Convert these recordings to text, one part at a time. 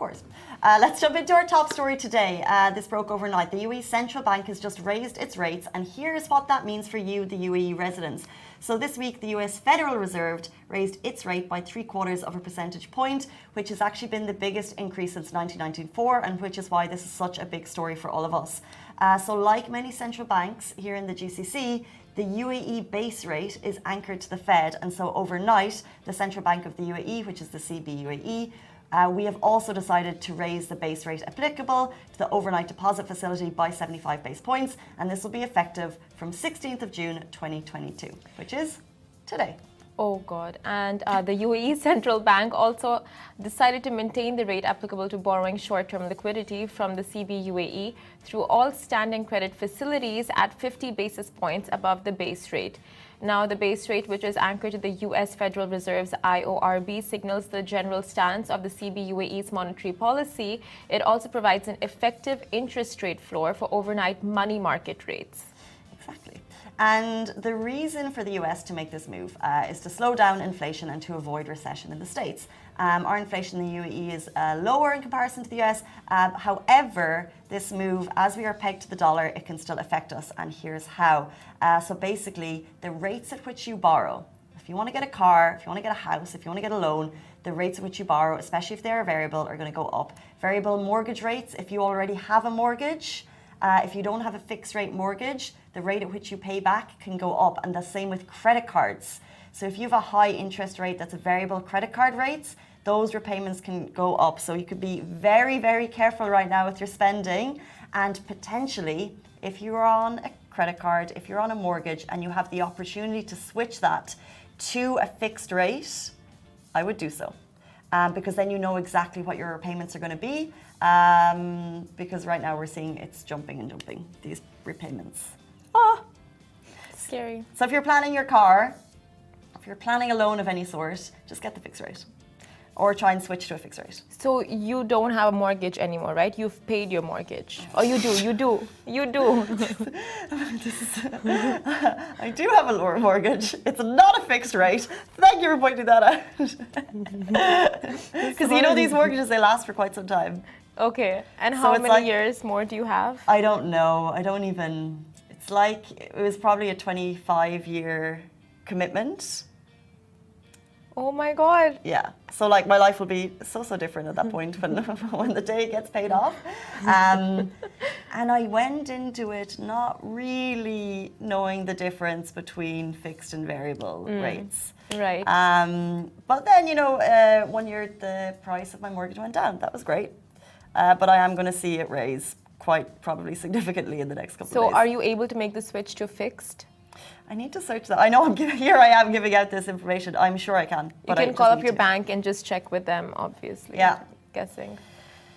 course. Let's jump into our top story today. This broke overnight. The UAE Central Bank has just raised its rates, and here's what that means for you, the UAE residents. So this week, the US Federal Reserve raised its rate by 0.75 of a percentage point, which has actually been the biggest increase since 1994, and which is why this is such a big story for all of us. So like many central banks here in the GCC, the UAE base rate is anchored to the Fed, and so overnight, the Central Bank of the UAE, which is the CBUAE, we have also decided to raise the base rate applicable to the overnight deposit facility by 75 base points, and this will be effective from 16th of June 2022, which is today. Oh God. And the UAE Central Bank also decided to maintain the rate applicable to borrowing short-term liquidity from the CBUAE through all standing credit facilities at 50 basis points above the base rate. Now, the base rate, which is anchored to the US Federal Reserve's IORB, signals the general stance of the CBUAE's monetary policy. It also provides an effective interest rate floor for overnight money market rates. Exactly. And the reason for the US to make this move is to slow down inflation and to avoid recession in the States. Our inflation in the UAE is lower in comparison to the US. However, this move, as we are pegged to the dollar, it can still affect us. And here's how. So basically, the rates at which you borrow, if you want to get a car, if you want to get a house, if you want to get a loan, the rates at which you borrow, especially if they are variable, are going to go up. Variable mortgage rates, if you already have a mortgage, if you don't have a fixed rate mortgage, the rate at which you pay back can go up, and the same with credit cards. So if you have a high interest rate that's a variable credit card rates, those repayments can go up. So you could be very, very careful right now with your spending, and potentially if you're on a credit card, if you're on a mortgage and you have the opportunity to switch that to a fixed rate, I would do so. Because then you know exactly what your repayments are going to be. Because right now we're seeing it's jumping and jumping, these repayments. Oh, Scary. So if you're planning your car, if you're planning a loan of any sort, just get the fixed rate. Or try and switch to a fixed rate. So you don't have a mortgage anymore, right? You've paid your mortgage. Oh, you do. I do have a lower mortgage. It's not a fixed rate. Thank you for pointing that out. Because you know these mortgages, they last for quite some time. Okay. And how many years more do you have? I don't know. I don't even... It's like, it was probably a 25-year commitment. Oh my God. Yeah. So like my life will be so different at that point when the day gets paid off. And I went into it not really knowing the difference between fixed and variable rates. Right. But then, 1 year the price of my mortgage went down. That was great. But I am going to see it raise quite probably significantly in the next couple of days. So are you able to make the switch to fixed? I need to search that. I know here I am giving out this information. I'm sure I can. You can call up your bank and just check with them, obviously. Yeah. I'm guessing.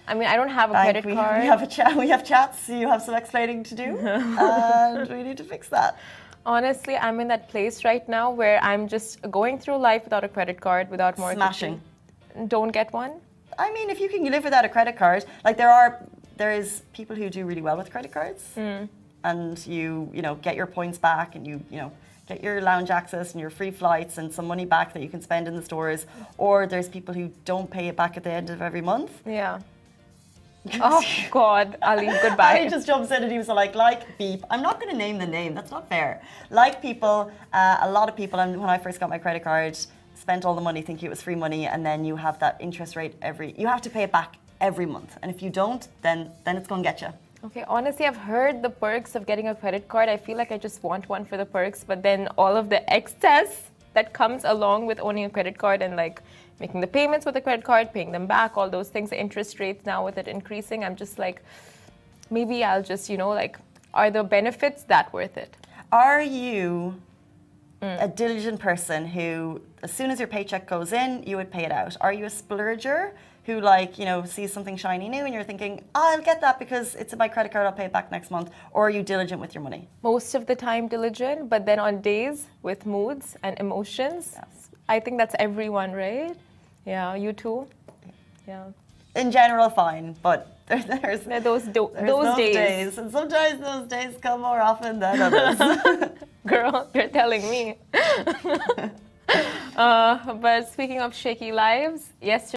I mean, I don't have a credit card. We have a chat. We have chats. You have some explaining to do. And we need to fix that. Honestly, I'm in that place right now where I'm just going through life without a credit card, without mortgage. Smashing. Don't get one? I mean, if you can live without a credit card, like there is people who do really well with credit cards. And you get your points back, and you get your lounge access and your free flights and some money back that you can spend in the stores. Or there's people who don't pay it back at the end of every month. Yeah. Oh God, Ali, goodbye. Ali just jumps in and he was like beep. I'm not going to name the name. That's not fair. Like people, a lot of people, and when I first got my credit card, spent all the money thinking it was free money, and then you have that interest rate you have to pay it back every month. And if you don't, then it's going to get you. Okay, honestly, I've heard the perks of getting a credit card. I feel like I just want one for the perks, but then all of the excess that comes along with owning a credit card and like making the payments with the credit card, paying them back, all those things, the interest rates now with it increasing, I'm just like, maybe I'll just, are the benefits that worth it? Are you a diligent person who, as soon as your paycheck goes in, you would pay it out? Are you a splurger who sees something shiny new and you're thinking, I'll get that because it's in my credit card, I'll pay it back next month? Or are you diligent with your money? Most of the time diligent, but then on days with moods and emotions, yes. I think that's everyone, right? Yeah, you too? Yeah. In general, fine, but there's those days. And sometimes those days come more often than others. Girl, you're telling me. But speaking of shaky lives, yesterday